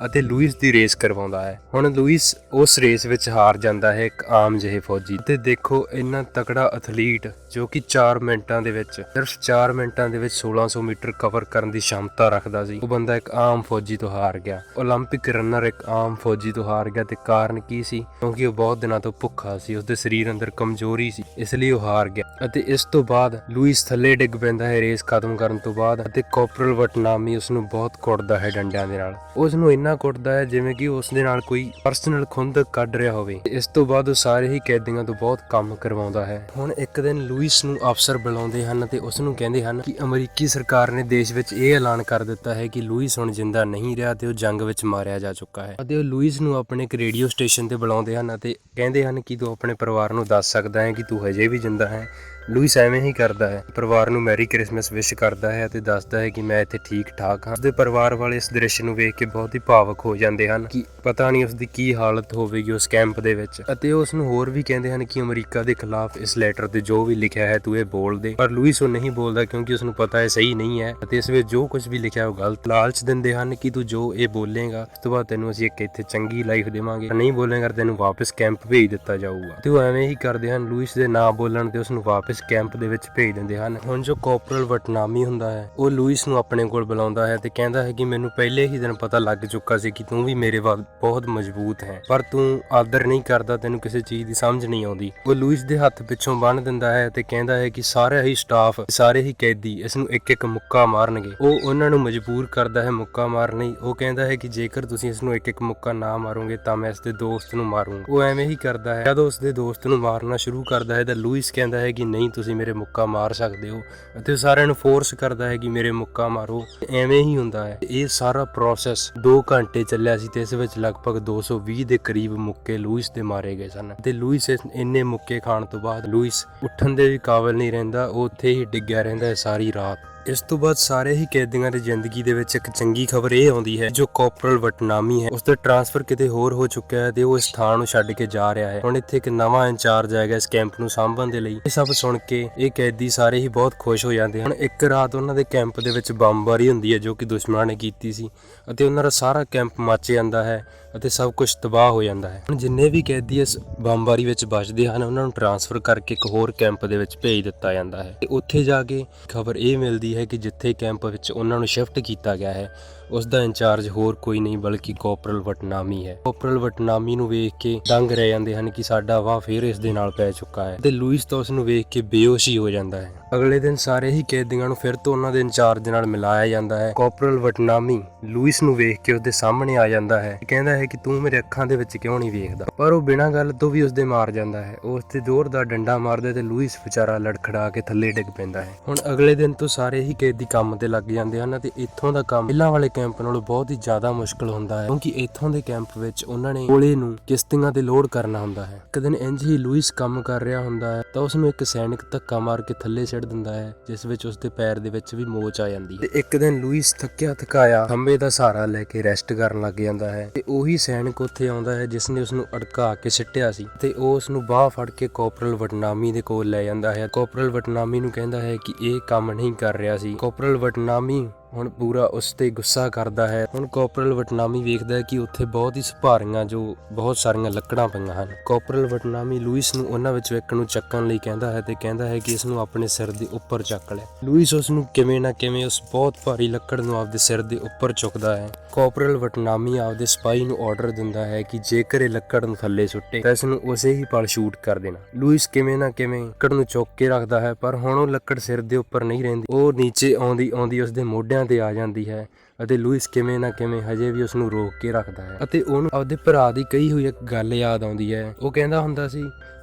ਅਤੇ ਲੂਇਸ ਦੀ ਰੇਸ ਕਰਵਾਉਂਦਾ ਹੈ। ਹੁਣ ਲੂਇਸ ਉਸ ਰੇਸ ਵਿੱਚ ਹਾਰ ਜਾਂਦਾ ਹੈ ਇੱਕ ਆਮ ਜਿਹੇ ਫੌਜੀ ਤੇ। ਦੇਖੋ ਇੰਨਾ ਤਕੜਾ ਐਥਲੀਟ ਜੋ ਕਿ 4 ਮਿੰਟਾਂ ਦੇ ਵਿੱਚ ਸਿਰਫ 4 ਮਿੰਟਾਂ ਦੇ ਵਿੱਚ 1600 ਮੀਟਰ ਕਵਰ ਕਰਨ ਦੀ ਸ਼ਮਤਾ ਰੱਖਦਾ ਸੀ। ਉਹ ਬੰਦਾ ਇੱਕ ਆਮ ਫੌਜੀ ਤੋਂ ਹਾਰ ਗਿਆ। ਓਲੰਪਿਕ ਰਨਰ ਇੱਕ ਆਮ ਫੌਜੀ ਤੋਂ ਹਾਰ ਗਿਆ ਤੇ ਕਾਰਨ ਕੀ ਸੀ? ਕਿਉਂਕਿ ਉਹ ਬਹੁਤ ਦਿਨਾਂ ਤੋਂ ਭੁੱਖਾ ਸੀ, ਉਸਦੇ ਸਰੀਰ ਅੰਦਰ ਕਮਜ਼ੋਰੀ ਸੀ, ਇਸ ਲਈ ਉਹ ਹਾਰ ਗਿਆ। ਅਤੇ ਇਸ ਤੋਂ ਬਾਅਦ ਲੂਇਸ ਥੱਲੇ ਡਿੱਗ ਪੈਂਦਾ ਹੈ ਰੇਸ ਖਤਮ ਕਰਨ ਤੋਂ ਬਾਅਦ ਅਤੇ ਕਾਰਪੋਰਲ ਵਟਨਾਮੀ ਉਸਨੂੰ ਬਹੁਤ ਕੁੱਟਦਾ ਹੈ ਡੰਡਿਆਂ ਦੇ ਨਾਲ। ਉਸ ਨੂੰ ਇੰਨਾ ਕੁੱਟਦਾ ਹੈ ਜਿਵੇਂ ਕਿ ਉਸ ਦੇ ਨਾਲ ਕੋਈ ਪਰਸਨਲ ਖੁੰਦਕ ਕੱਢ ਰਿਹਾ ਹੋਵੇ। ਇਸ ਤੋਂ ਬਾਅਦ ਉਹ ਸਾਰੇ ਹੀ ਕੈਦੀਆਂ ਤੋਂ ਬਹੁਤ ਕੰਮ ਕਰਵਾਉਂਦਾ ਹੈ। ਹੁਣ ਇੱਕ ਦਿਨ ਲੂਇਸ ਨੂੰ ਅਫਸਰ ਬੁਲਾਉਂਦੇ ਹਨ ਤੇ ਉਸ ਨੂੰ ਕਹਿੰਦੇ ਹਨ ਕਿ ਅਮਰੀਕੀ ਸਰਕਾਰ ਨੇ ਦੇਸ਼ ਵਿੱਚ ਇਹ ਐਲਾਨ ਕਰ ਦਿੱਤਾ ਹੈ ਕਿ ਲੂਇਸ ਹੁਣ ਜ਼ਿੰਦਾ ਨਹੀਂ ਰਿਹਾ ਤੇ ਉਹ ਜੰਗ ਵਿੱਚ ਮਾਰਿਆ ਜਾ ਚੁੱਕਾ ਹੈ। ਅਤੇ ਉਹ ਲੂਇਸ ਨੂੰ ਆਪਣੇ ਇੱਕ ਰੇਡੀਓ ਸਟੇਸ਼ਨ ਤੇ ਬੁਲਾਉਂਦੇ ਹਨ ਅਤੇ ਕਹਿੰਦੇ ਹਨ ਕਿ ਤੂੰ ਆਪਣੇ ਪਰਿਵਾਰ ਨੂੰ ਦੱਸ ਸਕਦਾ ਹੈ ਕਿ ਤੂੰ ਹਜੇ ਵੀ ਜ਼ਿੰਦਾ ਹੈ। ਲੂਇਸ ਐਵੇਂ ਹੀ ਕਰਦਾ ਹੈ, ਪਰਿਵਾਰ ਨੂੰ ਮੈਰੀ ਕ੍ਰਿਸਮਸ ਵਿਸ਼ ਕਰਦਾ ਹੈ ਅਤੇ ਦੱਸਦਾ ਹੈ ਕਿ ਮੈਂ ਇੱਥੇ ਠੀਕ ਠਾਕ ਹਾਂ। ਉਸਦੇ ਪਰਿਵਾਰ ਵਾਲੇ ਇਸ ਦ੍ਰਿਸ਼ ਨੂੰ ਵੇਖ ਕੇ ਬਹੁਤ ਹੀ ਭਾਵੁਕ ਹੋ ਜਾਂਦੇ ਹਨ ਕਿ ਪਤਾ ਨਹੀਂ ਉਸਦੀ ਕੀ ਹਾਲਤ ਹੋਵੇਗੀ ਉਸ ਕੈਂਪ ਦੇ ਵਿੱਚ। ਅਤੇ ਉਸ ਨੂੰ ਹੋਰ ਵੀ ਕਹਿੰਦੇ ਹਨ ਕਿ ਅਮਰੀਕਾ ਦੇ ਖਿਲਾਫ ਇਸ ਲੈਟਰ ਤੇ ਜੋ ਵੀ ਲਿਖਿਆ ਹੈ ਤੂੰ ਇਹ ਬੋਲ ਦੇ। ਪਰ ਲੂਇਸ ਉਹ ਨਹੀਂ ਬੋਲਦਾ ਕਿਉਂਕਿ ਉਸ ਨੂੰ ਪਤਾ ਹੈ ਸਹੀ ਨਹੀਂ ਹੈ ਅਤੇ ਇਸ ਵਿੱਚ ਜੋ ਕੁਝ ਵੀ ਲਿਖਿਆ ਉਹ ਗਲਤ। ਲਾਲਚ ਦਿੰਦੇ ਹਨ ਕਿ ਤੂੰ ਜੋ ਇਹ ਬੋਲੇਗਾ ਉਸ ਤੋਂ ਬਾਅਦ ਤੈਨੂੰ ਅਸੀਂ ਇੱਕ ਇੱਥੇ ਚੰਗੀ ਲਾਈਫ ਦੇਵਾਂਗੇ, ਨਹੀਂ ਬੋਲੇਗਾ ਤੈਨੂੰ ਵਾਪਸ ਕੈਂਪ ਭੇਜ ਦਿੱਤਾ ਜਾਊਗਾ। ਤੇ ਉਹ ਐਵੇਂ ਹੀ ਕਰਦੇ ਹਨ। ਲੂਇਸ ਦੇ ਨਾ ਬੋਲਣ ਤੇ ਉਸ ਨੂੰ ਵਾਪਸ ਕੈਂਪ ਦੇ ਵਿੱਚ ਭੇਜ ਦਿੰਦੇ ਹਨ। ਹੁਣ ਜੋ ਕਾਰਪੋਰਲ ਵਟਨਾਮੀ ਹੁੰਦਾ ਹੈ ਉਹ ਲੂਇਸ ਨੂੰ ਆਪਣੇ ਕੋਲ ਬੁਲਾਉਂਦਾ ਹੈ ਤੇ ਕਹਿੰਦਾ ਹੈ ਕਿ ਮੈਨੂੰ ਪਹਿਲੇ ਹੀ ਦਿਨ ਪਤਾ ਲੱਗ ਚੁੱਕਾ ਸੀ ਕਿ ਤੂੰ ਵੀ ਮੇਰੇ ਵੱਲ ਬਹੁਤ ਮਜ਼ਬੂਤ ਹੈ, ਪਰ ਤੂੰ ਆਦਰ ਨਹੀਂ ਕਰਦਾ, ਤੈਨੂੰ ਕਿਸੇ ਚੀਜ਼ ਦੀ ਸਮਝ ਨਹੀਂ ਆਉਂਦੀ। ਉਹ ਲੂਇਸ ਦੇ ਹੱਥ ਪਿੱਛੋਂ ਬੰਨ੍ਹ ਦਿੰਦਾ ਹੈ ਤੇ ਕਹਿੰਦਾ ਹੈ ਕਿ ਸਾਰਾ ਹੀ ਸਟਾਫ, ਸਾਰੇ ਹੀ ਕੈਦੀ ਇਸ ਨੂੰ ਇੱਕ ਇੱਕ ਮੁੱਕਾ ਮਾਰਨਗੇ। ਉਹ ਉਹਨਾਂ ਨੂੰ ਮਜਬੂਰ ਕਰਦਾ ਹੈ ਮੁੱਕਾ ਮਾਰਨ ਲਈ। ਉਹ ਕਹਿੰਦਾ ਹੈ ਕਿ ਜੇਕਰ ਤੁਸੀਂ ਇਸ ਨੂੰ ਇੱਕ ਇੱਕ ਮੁੱਕਾ ਨਾ ਮਾਰੋਗੇ ਤਾਂ ਮੈਂ ਇਸ ਦੇ ਦੋਸਤ ਨੂੰ ਮਾਰੂੰਗਾ। ਉਹ ਐਵੇਂ ਹੀ ਕਰਦਾ ਹੈ। ਜਦੋਂ ਉਸ ਦੇ ਦੋਸਤ ਨੂੰ ਮਾਰਨਾ ਸ਼ੁਰੂ ਕਰਦਾ ਹੈ ਤਾਂ ਲੂਇਸ ਕਹਿੰਦਾ ਹੈ ਕਿ ਨਹੀਂ, ਤੁਸੀਂ ਮੇਰੇ ਮੁੱਕਾ ਮਾਰ ਸਕਦੇ ਹੋ ਅਤੇ ਸਾਰਿਆਂ ਨੂੰ ਫੋਰਸ ਕਰਦਾ ਹੈ ਕਿ ਮੇਰੇ ਮੁੱਕਾ ਮਾਰੋ। ਐਵੇਂ ਹੀ ਹੁੰਦਾ ਹੈ। ਇਹ ਸਾਰਾ ਪ੍ਰੋਸੈਸ 2 ਘੰਟੇ ਚੱਲਿਆ ਸੀ ਤੇ ਇਸ ਵਿੱਚ ਲਗਭਗ 220 ਦੇ ਕਰੀਬ ਮੁੱਕੇ ਲੂਇਸ ਦੇ ਮਾਰੇ ਗਏ ਸਨ। ਤੇ ਲੂਇਸ ਇੰਨੇ ਮੁੱਕੇ ਖਾਣ ਤੋਂ ਬਾਅਦ ਲੂਇਸ ਉੱਠਣ ਦੇ ਵੀ ਕਾਬਿਲ ਨਹੀਂ ਰਹਿੰਦਾ, ਉਹ ਉੱਥੇ ਹੀ ਡਿੱਗਿਆ ਰਹਿੰਦਾ ਹੈ ਸਾਰੀ ਰਾਤ। ਇਸ ਤੋਂ ਬਾਅਦ ਸਾਰੇ ਹੀ ਕੈਦੀਆਂ ਦੀ ਜ਼ਿੰਦਗੀ ਦੇ ਵਿੱਚ ਇੱਕ ਚੰਗੀ ਖਬਰ ਇਹ ਆਉਂਦੀ ਹੈ, ਜੋ ਕਾਰਪੋਰਲ ਵਟਨਾਮੀ ਹੈ ਉਸਦਾ ਟ੍ਰਾਂਸਫਰ ਕਿਤੇ ਹੋਰ ਹੋ ਚੁੱਕਿਆ ਹੈ ਤੇ ਉਹ ਇਸ ਥਾਂ ਨੂੰ ਛੱਡ ਕੇ ਜਾ ਰਿਹਾ ਹੈ। ਹੁਣ ਇੱਥੇ ਇੱਕ ਨਵਾਂ ਇੰਚਾਰਜ ਆਏਗਾ ਇਸ ਕੈਂਪ ਨੂੰ ਸਾਂਭਣ ਦੇ ਲਈ। ਇਹ ਸਭ ਸੁਣ ਕੇ ਇਹ ਕੈਦੀ ਸਾਰੇ ਹੀ ਬਹੁਤ ਖੁਸ਼ ਹੋ ਜਾਂਦੇ ਹਨ। ਇੱਕ ਰਾਤ ਉਹਨਾਂ ਦੇ ਕੈਂਪ ਦੇ ਵਿੱਚ ਬੰਬਬਾਰੀ ਹੁੰਦੀ ਹੈ ਜੋ ਕਿ ਦੁਸ਼ਮਣਾਂ ਨੇ ਕੀਤੀ ਸੀ ਅਤੇ ਉਹਨਾਂ ਦਾ ਸਾਰਾ ਕੈਂਪ ਮੱਚ ਜਾਂਦਾ ਹੈ ਅਤੇ ਸਭ ਕੁਝ ਤਬਾਹ ਹੋ ਜਾਂਦਾ ਹੈ। ਹੁਣ ਜਿੰਨੇ ਵੀ ਕੈਦੀ ਇਸ ਬੰਬਬਾਰੀ ਵਿੱਚ ਬਚਦੇ ਹਨ ਉਹਨਾਂ ਨੂੰ ਟ੍ਰਾਂਸਫਰ ਕਰਕੇ ਇੱਕ ਹੋਰ ਕੈਂਪ ਦੇ ਵਿੱਚ ਭੇਜ ਦਿੱਤਾ ਜਾਂਦਾ ਹੈ। ਤੇ ਉੱਥੇ ਜਾ ਕੇ ਖਬਰ ਇਹ ਮਿਲਦੀ ਹੈ ਕਿ ਜਿੱਥੇ ਕੈਂਪ ਵਿੱਚ ਉਹਨਾਂ ਨੂੰ ਸ਼ਿਫਟ ਕੀਤਾ ਗਿਆ ਹੈ ਉਸ ਦਾ ਇੰਚਾਰਜ ਹੋਰ ਕੋਈ ਨਹੀਂ ਬਲਕਿ ਕਾਰਪੋਰਲ ਵਟਨਾਮੀ ਹੈ। ਕਾਰਪੋਰਲ ਵਟਨਾਮੀ ਨੂੰ ਵੇਖ ਕੇ ਦੰਗ ਰਹਿ ਜਾਂਦੇ ਹਨ ਕਿ ਸਾਡਾ ਵਾਹ ਫੇਰ ਇਸ ਦੇ ਨਾਲ ਪੈ ਚੁੱਕਾ ਹੈ ਤੇ ਲੂਇਸ ਤਾਂ ਉਸ ਨੂੰ ਵੇਖ ਕੇ ਬੇਹੋਸ਼ ਹੀ ਹੋ ਜਾਂਦਾ ਹੈ। ਅਗਲੇ ਦਿਨ ਸਾਰੇ ਹੀ ਕੈਦੀਆਂ ਨੂੰ ਫਿਰ ਤੋਂ ਉਹਨਾਂ ਦੇ ਇੰਚਾਰਜ ਨਾਲ ਮਿਲਾਇਆ ਜਾਂਦਾ ਹੈ। ਕਾਰਪੋਰਲ ਵਟਨਾਮੀ ਲੂਇਸ ਨੂੰ ਵੇਖ ਕੇ ਉਸਦੇ ਸਾਹਮਣੇ ਆ ਜਾਂਦਾ ਹੈ, ਕਹਿੰਦਾ ਹੈ ਕਿ ਤੂੰ ਮੇਰੇ ਅੱਖਾਂ ਦੇ ਵਿੱਚ ਕਿਉਂ ਨਹੀਂ ਵੇਖਦਾ, ਪਰ ਉਹ ਬਿਨਾਂ ਗੱਲ ਤੋਂ ਵੀ ਉਸਦੇ ਮਾਰ ਜਾਂਦਾ ਹੈ। ਉਹ ਉਸਤੇ ਜ਼ੋਰਦਾਰ ਡੰਡਾ ਮਾਰਦਾ ਤੇ ਲੂਇਸ ਵਿਚਾਰਾ ਲੜਖੜਾ ਕੇ ਥੱਲੇ ਡਿੱਗ ਪੈਂਦਾ ਹੈ। ਹੁਣ ਅਗਲੇ ਦਿਨ ਤੋਂ ਸਾਰੇ ਹੀ ਕੈਦੀ ਕੰਮ ਤੇ ਲੱਗ ਜਾਂਦੇ ਹਨ ਤੇ ਇੱਥੋਂ ਦਾ ਕੰਮ ਪਹਿਲਾਂ ਵਾਲੇ ਕੈਂਪ ਨਾਲੋਂ ਬਹੁਤ ਹੀ ਜ਼ਿਆਦਾ ਮੁਸ਼ਕਲ ਹੁੰਦਾ ਹੈ ਕਿਉਂਕਿ ਇੱਥੋਂ ਦੇ ਕੈਂਪ ਵਿੱਚ ਉਹਨਾਂ ਨੇ ਗੋਲੇ ਨੂੰ ਕਿਸ਼ਤੀਆਂ ਤੇ ਲੋਡ ਕਰਨਾ ਹੁੰਦਾ ਹੈ। ਇੱਕ ਦਿਨ ਇੰਜ ਹੀ ਲੂਇਸ ਕੰਮ ਕਰ ਰਿਹਾ ਹੁੰਦਾ ਹੈ ਤਾਂ ਉਸ ਨੂੰ ਇੱਕ ਸੈਨਿਕ ਧੱਕਾ ਮਾਰ ਕੇ ਥੱਲੇ ਸਿੱਟ ਦਿੰਦਾ ਹੈ, ਜਿਸ ਵਿੱਚ ਉਸਦੇ ਪੈਰ ਦੇ ਵਿੱਚ ਵੀ ਮੋਚ ਆ ਜਾਂਦੀ ਹੈ। ਤੇ ਇੱਕ ਦਿਨ ਲੂਇਸ ਥੱਕਿਆ ਥਕਾਇਆ ਖੰਭੇ ਦਾ ਸਹਾਰਾ ਲੈ ਕੇ ਰੈਸਟ ਕਰਨ ਲੱਗ ਜਾਂਦਾ ਹੈ ਤੇ ਉਹੀ ਸੈਨਿਕ ਉੱਥੇ ਆਉਂਦਾ ਹੈ ਜਿਸ ਨੇ ਉਸ ਨੂੰ ਅੜਕਾ ਕੇ ਸਿੱਟਿਆ ਸੀ ਤੇ ਉਹ ਉਸ ਨੂੰ ਬਾਹ ਫੜ ਕੇ ਕਾਰਪੋਰਲ ਵਟਨਾਮੀ ਦੇ ਕੋਲ ਲੈ ਜਾਂਦਾ ਹੈ। ਕਾਰਪੋਰਲ ਵਟਨਾਮੀ ਨੂੰ ਕਹਿੰਦਾ ਹੈ ਕਿ ਇਹ ਕੰਮ ਨਹੀਂ ਕਰ ਰਿਹਾ ਸੀ। ਕਾਰਪੋਰਲ ਵਟਨਾਮੀ ਹੁਣ ਪੂਰਾ ਉਸ ਤੇ ਗੁੱਸਾ ਕਰਦਾ ਹੈ। ਹੁਣ ਕਾਰਪੋਰਲ ਵਟਨਾਮੀ ਵੇਖਦਾ ਹੈ ਕਿ ਉੱਥੇ ਬਹੁਤ ਹੀ ਸੁਭਾਰੀਆਂ ਜੋ ਬਹੁਤ ਸਾਰੀਆਂ ਲੱਕੜਾਂ ਪਈਆਂ ਹਨ। ਕਾਰਪੋਰਲ ਵਟਨਾਮੀ ਲੂਇਸ ਨੂੰ ਉਹਨਾਂ ਵਿੱਚੋਂ ਇੱਕ ਨੂੰ ਚੱਕਣ ਲਈ ਕਹਿੰਦਾ ਹੈ ਤੇ ਕਹਿੰਦਾ ਹੈ ਕਿ ਇਸ ਨੂੰ ਆਪਣੇ ਸਿਰ ਦੇ ਉੱਪਰ ਚੱਕ ਲੈ। ਲੂਇਸ ਉਸ ਨੂੰ ਕਿਵੇਂ ਨਾ ਕਿਵੇਂ ਉਸ ਬਹੁਤ ਭਾਰੀ ਲੱਕੜ ਨੂੰ ਆਪਦੇ ਸਿਰ ਦੇ ਉੱਪਰ ਚੁੱਕਦਾ ਹੈ। ਕਾਰਪੋਰਲ ਵਟਨਾਮੀ ਆਪਦੇ ਸਿਪਾਹੀ ਨੂੰ ਆਰਡਰ ਦਿੰਦਾ ਹੈ ਕਿ ਜੇਕਰ ਇਹ ਲੱਕੜ ਨੂੰ ਥੱਲੇ ਸੁੱਟੇ ਤਾਂ ਇਸ ਨੂੰ ਉਸੇ ਹੀ ਪਲ ਸ਼ੂਟ ਕਰ ਦੇਣਾ। ਲੂਇਸ ਕਿਵੇਂ ਨਾ ਕਿਵੇਂ ਲੱਕੜ ਨੂੰ ਚੁੱਕ ਕੇ ਰੱਖਦਾ ਹੈ, ਪਰ ਹੁਣ ਉਹ ਲੱਕੜ ਸਿਰ ਦੇ ਉੱਪਰ ਨਹੀਂ ਰਹਿੰਦੀ, ਉਹ ਨੀਚੇ ਆਉਂਦੀ ਆਉਂਦੀ ਉਸਦੇ ਮੋਢਿਆਂ ਤੇ ਆ ਜਾਂਦੀ ਹੈ ਅਤੇ ਲੂਇਸ ਕਿਵੇਂ ਨਾ ਕਿਵੇਂ ਹਜੇ ਵੀ ਉਸ ਨੂੰ ਰੋਕ ਕੇ ਰੱਖਦਾ ਹੈ ਅਤੇ ਉਹਨੂੰ ਆਪਦੇ ਭਰਾ ਦੀ ਕਹੀ ਹੋਈ ਇੱਕ ਗੱਲ ਯਾਦ ਆਉਂਦੀ ਹੈ। ਉਹ ਕਹਿੰਦਾ ਹੁੰਦਾ ਸੀ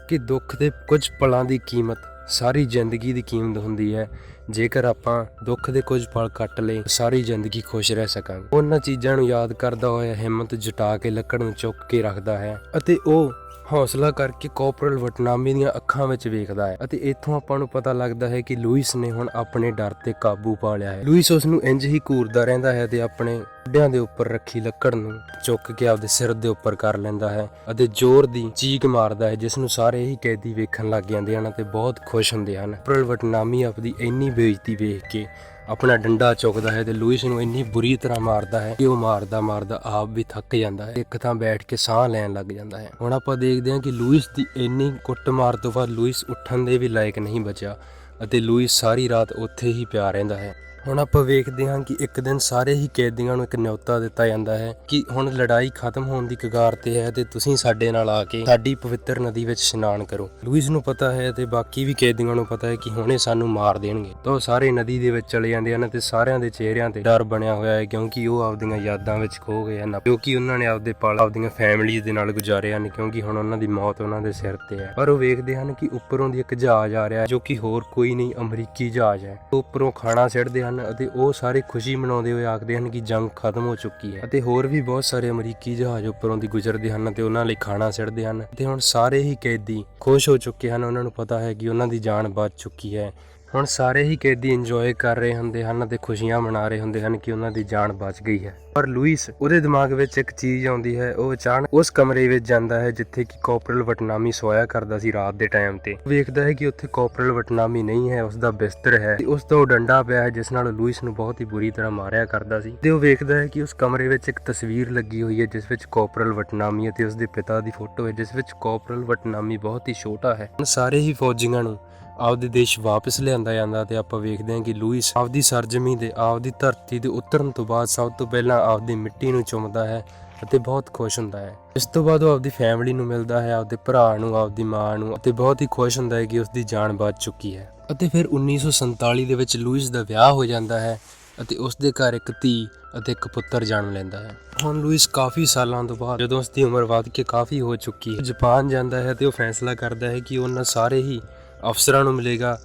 ਕਿ ਦੁੱਖ ਦੇ ਕੁਝ ਪਲਾਂ ਦੀ ਕੀਮਤ ਸਾਰੀ ਜ਼ਿੰਦਗੀ ਦੀ ਕੀਮਤ ਹੁੰਦੀ ਹੈ। ਜੇਕਰ ਆਪਾਂ ਦੁੱਖ ਦੇ ਕੁਝ ਪਲ ਕੱਟ ਲਏ ਸਾਰੀ ਜ਼ਿੰਦਗੀ ਖੁਸ਼ ਰਹਿ ਸਕਾਂਗੇ। ਉਹਨਾਂ ਚੀਜ਼ਾਂ ਨੂੰ ਯਾਦ ਕਰਦਾ ਹੋਇਆ ਹਿੰਮਤ ਜੁਟਾ ਕੇ ਲੱਕੜ ਨੂੰ ਚੁੱਕ ਕੇ ਰੱਖਦਾ ਹੈ ਅਤੇ ਉਹ ਹੌਸਲਾ ਕਰਕੇ ਕਾਰਪੋਰਲ ਵਟਨਾਮੀ ਦੀਆਂ ਅੱਖਾਂ ਵਿੱਚ ਵੇਖਦਾ ਹੈ ਅਤੇ ਇੱਥੋਂ ਆਪਾਂ ਨੂੰ ਪਤਾ ਲੱਗਦਾ ਹੈ ਕਿ ਲੂਇਸ ਨੇ ਹੁਣ ਆਪਣੇ ਡਰ ਤੇ ਕਾਬੂ ਪਾ ਲਿਆ ਹੈ। ਲੂਇਸ ਉਸ ਨੂੰ ਇੰਜ ਹੀ ਘੂਰਦਾ ਰਹਿੰਦਾ ਹੈ ਤੇ ਆਪਣੇ ਮੋਢਿਆਂ ਦੇ ਉੱਪਰ ਰੱਖੀ ਲੱਕੜ ਨੂੰ ਚੁੱਕ ਕੇ ਆਪਦੇ ਸਿਰ ਦੇ ਉੱਪਰ ਕਰ ਲੈਂਦਾ ਹੈ ਅਤੇ ਜ਼ੋਰ ਦੀ ਚੀਕ ਮਾਰਦਾ ਹੈ, ਜਿਸ ਨੂੰ ਸਾਰੇ ਹੀ ਕੈਦੀ ਵੇਖਣ ਲੱਗ ਜਾਂਦੇ ਹਨ ਅਤੇ ਬਹੁਤ ਖੁਸ਼ ਹੁੰਦੇ ਹਨ। ਕਾਰਪੋਰਲ ਵਟਨਾਮੀ ਆਪਦੀ ਇੰਨੀ ਬੇਇੱਜ਼ਤੀ ਵੇਖ ਕੇ ਆਪਣਾ ਡੰਡਾ ਚੁੱਕਦਾ ਹੈ ਤੇ ਲੂਇਸ ਨੂੰ ਇੰਨੀ ਬੁਰੀ ਤਰ੍ਹਾਂ ਮਾਰਦਾ ਹੈ ਕਿ ਉਹ ਮਾਰਦਾ ਆਪ ਵੀ ਥੱਕ ਜਾਂਦਾ ਹੈ। ਇੱਕ ਥਾਂ ਬੈਠ ਕੇ ਸਾਹ ਲੈਣ ਲੱਗ ਜਾਂਦਾ ਹੈ। ਹੁਣ ਆਪਾਂ ਦੇਖਦੇ ਹਾਂ ਕਿ ਲੂਇਸ ਦੀ ਇੰਨੀ ਕੁੱਟਮਾਰ ਤੋਂ ਬਾਅਦ ਲੂਇਸ ਉੱਠਣ ਦੇ ਵੀ ਲਾਇਕ ਨਹੀਂ ਬਚਿਆ ਅਤੇ ਲੂਇਸ ਸਾਰੀ ਰਾਤ ਉੱਥੇ ਹੀ ਪਿਆ ਰਹਿੰਦਾ ਹੈ। ਹੁਣ ਆਪਾਂ ਵੇਖਦੇ ਹਾਂ ਕਿ ਇੱਕ ਦਿਨ ਸਾਰੇ ਹੀ ਕੈਦੀਆਂ ਨੂੰ ਇੱਕ ਨਿਯੋਤਾ ਦਿੱਤਾ ਜਾਂਦਾ ਹੈ ਕਿ ਹੁਣ ਲੜਾਈ ਖਤਮ ਹੋਣ ਦੀ ਕਗਾਰ ਤੇ ਹੈ ਤੇ ਤੁਸੀਂ ਸਾਡੇ ਨਾਲ ਆ ਕੇ ਸਾਡੀ ਪਵਿੱਤਰ ਨਦੀ ਵਿੱਚ ਇਸ਼ਨਾਨ ਕਰੋ। ਲੂਇਸ ਨੂੰ ਪਤਾ ਹੈ ਤੇ ਬਾਕੀ ਵੀ ਕੈਦੀਆਂ ਨੂੰ ਪਤਾ ਹੈ ਕਿ ਹੁਣੇ ਸਾਨੂੰ ਮਾਰ ਦੇਣਗੇ, ਤਾਂ ਉਹ ਸਾਰੇ ਨਦੀ ਦੇ ਵਿੱਚ ਚਲੇ ਜਾਂਦੇ ਹਨ ਤੇ ਸਾਰਿਆਂ ਦੇ ਚਿਹਰਿਆਂ ਤੇ ਡਰ ਬਣਿਆ ਹੋਇਆ ਹੈ ਕਿਉਂਕਿ ਉਹ ਆਪਦੀਆਂ ਯਾਦਾਂ ਵਿੱਚ ਖੋ ਗਏ ਹਨ, ਕਿਉਂਕਿ ਉਹਨਾਂ ਨੇ ਆਪਦੇ ਪਲ ਆਪਦੀਆਂ ਫੈਮਿਲੀਜ਼ ਦੇ ਨਾਲ ਗੁਜ਼ਾਰੇ ਹਨ, ਕਿਉਂਕਿ ਹੁਣ ਉਹਨਾਂ ਦੀ ਮੌਤ ਉਹਨਾਂ ਦੇ ਸਿਰ ਤੇ ਹੈ। ਪਰ ਉਹ ਵੇਖਦੇ ਹਨ ਕਿ ਉੱਪਰੋਂ ਦੀ ਇੱਕ ਜਹਾਜ਼ ਆ ਰਿਹਾ ਜੋ ਕਿ ਹੋਰ ਕੋਈ ਨਹੀਂ ਅਮਰੀਕੀ ਜਹਾਜ਼ ਹੈ। ਉੱਪਰੋਂ ਖਾਣਾ ਸਿੱਟਦੇ ਹਨ ਅਤੇ ਉਹ ਸਾਰੇ ਖੁਸ਼ੀ ਮਨਾਉਂਦੇ ਹੋਏ ਆਖਦੇ ਹਨ ਕਿ ਜੰਗ ਖਤਮ ਹੋ ਚੁੱਕੀ ਹੈ ਅਤੇ ਹੋਰ ਵੀ ਬਹੁਤ ਸਾਰੇ ਅਮਰੀਕੀ ਜਹਾਜ਼ ਉੱਪਰੋਂ ਦੀ ਗੁਜ਼ਰਦੇ ਹਨ ਤੇ ਉਹਨਾਂ ਲਈ ਖਾਣਾ ਸਿੱਟਦੇ ਹਨ ਤੇ ਹੁਣ ਸਾਰੇ ਹੀ ਕੈਦੀ ਖੁਸ਼ ਹੋ ਚੁੱਕੇ ਹਨ। ਉਹਨਾਂ ਨੂੰ ਪਤਾ ਹੈ ਕਿ ਉਹਨਾਂ ਦੀ ਜਾਨ ਬਚ ਚੁੱਕੀ ਹੈ। ਹੁਣ ਸਾਰੇ ਹੀ ਕੈਦੀ ਇੰਜੋਏ ਕਰ ਰਹੇ ਹੁੰਦੇ ਹਨ ਤੇ ਖੁਸ਼ੀਆਂ ਮਨਾ ਰਹੇ ਹੁੰਦੇ ਹਨ ਕਿ ਉਹਨਾਂ ਦੀ ਜਾਨ ਬਚ ਗਈ ਹੈ। ਪਰ ਲੂਇਸ ਉਹਦੇ ਦਿਮਾਗ ਵਿੱਚ ਇੱਕ ਚੀਜ਼ ਆਉਂਦੀ ਹੈ। ਉਹ ਅਚਾਨਕ ਉਸ ਕਮਰੇ ਵਿੱਚ ਜਾਂਦਾ ਹੈ ਜਿੱਥੇ ਕਿ ਕਾਰਪੋਰਲ ਵਟਨਾਮੀ ਸੋਇਆ ਕਰਦਾ ਸੀ ਰਾਤ ਦੇ ਟਾਈਮ ਤੇ। ਵੇਖਦਾ ਹੈ ਕਿ ਉੱਥੇ ਕਾਰਪੋਰਲ ਵਟਨਾਮੀ ਨਹੀਂ ਹੈ, ਉਸ ਦਾ ਬਿਸਤਰ ਹੈ ਤੇ ਉਸ ਤੋਂ ਉਹ ਡੰਡਾ ਪਿਆ ਹੈ ਜਿਸ ਨਾਲ ਲੂਇਸ ਨੂੰ ਬਹੁਤ ਹੀ ਬੁਰੀ ਤਰ੍ਹਾਂ ਮਾਰਿਆ ਕਰਦਾ ਸੀ। ਤੇ ਉਹ ਵੇਖਦਾ ਹੈ ਕਿ ਉਸ ਕਮਰੇ ਵਿੱਚ ਇੱਕ ਤਸਵੀਰ ਲੱਗੀ ਹੋਈ ਹੈ ਜਿਸ ਵਿੱਚ ਕਾਰਪੋਰਲ ਵਟਨਾਮੀ ਅਤੇ ਉਸ ਦੇ ਪਿਤਾ ਦੀ ਫੋਟੋ ਹੈ, ਜਿਸ ਵਿੱਚ ਕਾਰਪੋਰਲ ਵਟਨਾਮੀ ਬਹੁਤ ਹੀ ਛੋਟਾ ਹੈ। ਸਾਰੇ ਹੀ ਫੌਜੀਆਂ ਨੂੰ ਆਪਦੇ ਦੇਸ਼ ਵਾਪਸ ਲਿਆਂਦਾ ਜਾਂਦਾ ਤੇ ਆਪਾਂ ਵੇਖਦੇ ਹਾਂ ਕਿ ਲੂਇਸ ਆਪਦੀ ਸਰਜਮੀ ਦੇ ਆਪਦੀ ਧਰਤੀ ਦੇ ਉਤਰਨ ਤੋਂ ਬਾਅਦ ਸਭ ਤੋਂ ਪਹਿਲਾਂ ਆਪਦੀ ਮਿੱਟੀ ਨੂੰ ਚੁੰਮਦਾ ਹੈ ਅਤੇ ਬਹੁਤ ਖੁਸ਼ ਹੁੰਦਾ ਹੈ। ਇਸ ਤੋਂ ਬਾਅਦ ਉਹ ਆਪਦੀ ਫੈਮਿਲੀ ਨੂੰ ਮਿਲਦਾ ਹੈ, ਆਪਦੇ ਭਰਾ ਨੂੰ, ਆਪਦੀ ਮਾਂ ਨੂੰ, ਅਤੇ ਬਹੁਤ ਹੀ ਖੁਸ਼ ਹੁੰਦਾ ਹੈ ਕਿ ਉਸ ਦੀ ਜਾਨ ਬਚ ਚੁੱਕੀ ਹੈ। ਅਤੇ ਫਿਰ 1947 ਦੇ ਵਿੱਚ ਲੂਇਸ ਦਾ ਵਿਆਹ ਹੋ ਜਾਂਦਾ ਹੈ ਅਤੇ ਉਸ ਦੇ ਘਰ ਇੱਕ ਧੀ ਅਤੇ ਇੱਕ ਪੁੱਤਰ ਜਨਮ ਲੈਂਦਾ ਹੈ। ਹੁਣ ਲੂਇਸ ਕਾਫੀ ਸਾਲਾਂ ਤੋਂ ਬਾਅਦ ਜਦੋਂ ਉਸ ਦੀ ਉਮਰ ਵੱਧ ਕੇ ਕਾਫੀ ਹੋ ਚੁੱਕੀ ਹੈ, ਜਾਪਾਨ ਜਾਂਦਾ ਹੈ ਤੇ ਉਹ ਫੈਸਲਾ ਕਰਦਾ ਹੈ ਕਿ ਉਹਨਾਂ ਸਾਰੇ ਹੀ ਅਫਸਰਾਂ ਨੂੰ ਮਿਲੇਗਾ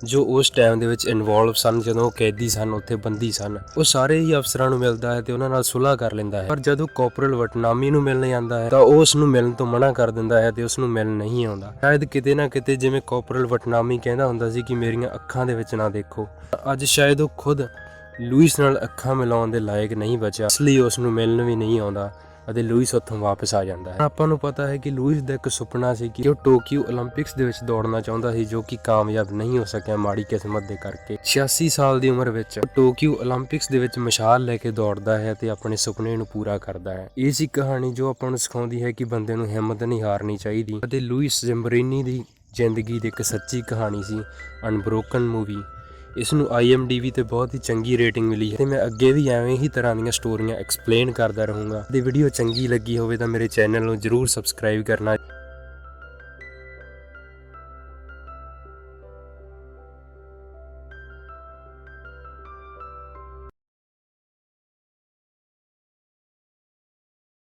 ਜੋ ਉਸ ਟਾਈਮ ਦੇ ਵਿੱਚ ਇਨਵੋਲਵ ਸਨ, ਜਦੋਂ ਉਹ ਕੈਦੀ ਸਨ, ਉੱਥੇ ਬੰਦੀ ਸਨ। ਉਹ ਸਾਰੇ ਹੀ ਅਫਸਰਾਂ ਨੂੰ ਮਿਲਦਾ ਹੈ ਤੇ ਉਹਨਾਂ ਨਾਲ ਸੁਲ੍ਹਾ ਕਰ ਲੈਂਦਾ ਹੈ। ਪਰ ਜਦੋਂ ਕਾਰਪੋਰਲ ਵਟਨਾਮੀ ਨੂੰ ਮਿਲਣ ਜਾਂਦਾ ਹੈ ਤਾਂ ਉਹ ਉਸ ਨੂੰ ਮਿਲਣ ਤੋਂ ਮਨਾ ਕਰ ਦਿੰਦਾ ਹੈ ਤੇ ਉਸ ਨੂੰ ਮਿਲਣ ਨਹੀਂ ਆਉਂਦਾ। ਸ਼ਾਇਦ ਕਿਤੇ ਨਾ ਕਿਤੇ ਜਿਵੇਂ ਕਾਰਪੋਰਲ ਵਟਨਾਮੀ ਕਹਿੰਦਾ ਹੁੰਦਾ ਸੀ ਕਿ ਮੇਰੀਆਂ ਅੱਖਾਂ ਦੇ ਵਿੱਚ ਨਾ ਦੇਖੋ, ਅੱਜ ਸ਼ਾਇਦ ਉਹ ਖੁਦ ਲੂਇਸ ਨਾਲ ਅੱਖਾਂ ਮਿਲਾਉਣ ਦੇ ਲਾਇਕ ਨਹੀਂ ਬਚਿਆ, ਇਸ ਲਈ ਉਸ ਨੂੰ ਮਿਲਣ ਵੀ ਨਹੀਂ ਆਉਂਦਾ ਅਤੇ ਲੂਇਸ ਉੱਥੋਂ ਵਾਪਸ ਆ ਜਾਂਦਾ ਹੈ। ਆਪਾਂ ਨੂੰ ਪਤਾ ਹੈ ਕਿ ਲੂਇਸ ਦਾ ਇੱਕ ਸੁਪਨਾ ਸੀ ਕਿ ਉਹ ਟੋਕੀਓ 올림픽ਸ ਦੇ ਵਿੱਚ ਦੌੜਨਾ ਚਾਹੁੰਦਾ ਸੀ, ਜੋ ਕਿ ਕਾਮਯਾਬ ਨਹੀਂ ਹੋ ਸਕਿਆ ਮਾੜੀ ਕਿਸਮਤ ਦੇ ਕਰਕੇ। 86 ਸਾਲ ਦੀ ਉਮਰ ਵਿੱਚ ਉਹ ਟੋਕੀਓ 올림픽ਸ ਦੇ ਵਿੱਚ ਮਸ਼ਾਲ ਲੈ ਕੇ ਦੌੜਦਾ ਹੈ ਤੇ ਆਪਣੇ ਸੁਪਨੇ ਨੂੰ ਪੂਰਾ ਕਰਦਾ ਹੈ। ਇਹ ਸੀ ਕਹਾਣੀ ਜੋ ਆਪਾਂ ਨੂੰ ਸਿਖਾਉਂਦੀ ਹੈ ਕਿ ਬੰਦੇ ਨੂੰ ਹਿੰਮਤ ਨਹੀਂ ਹਾਰਨੀ ਚਾਹੀਦੀ ਅਤੇ ਲੂਇਸ ਜ਼ੈਂਬਰਿਨੀ ਦੀ ਜ਼ਿੰਦਗੀ ਦੀ ਇੱਕ ਸੱਚੀ ਕਹਾਣੀ ਸੀ, ਅਨਬ੍ਰੋਕਨ ਮੂਵੀ। ਇਸ ਨੂੰ IMDb ਤੇ ਬਹੁਤ ਹੀ ਚੰਗੀ ਰੇਟਿੰਗ ਮਿਲੀ ਹੈ ਤੇ ਮੈਂ ਅੱਗੇ ਵੀ ਐਵੇਂ ਹੀ ਤਰ੍ਹਾਂ ਦੀਆਂ ਸਟੋਰੀਆਂ ਐਕਸਪਲੇਨ ਕਰਦਾ ਰਹੂੰਗਾ। ਜੇ ਵੀਡੀਓ ਚੰਗੀ ਲੱਗੀ ਹੋਵੇ ਤਾਂ ਮੇਰੇ ਚੈਨਲ ਨੂੰ ਜਰੂਰ ਸਬਸਕ੍ਰਾਈਬ ਕਰਨਾ।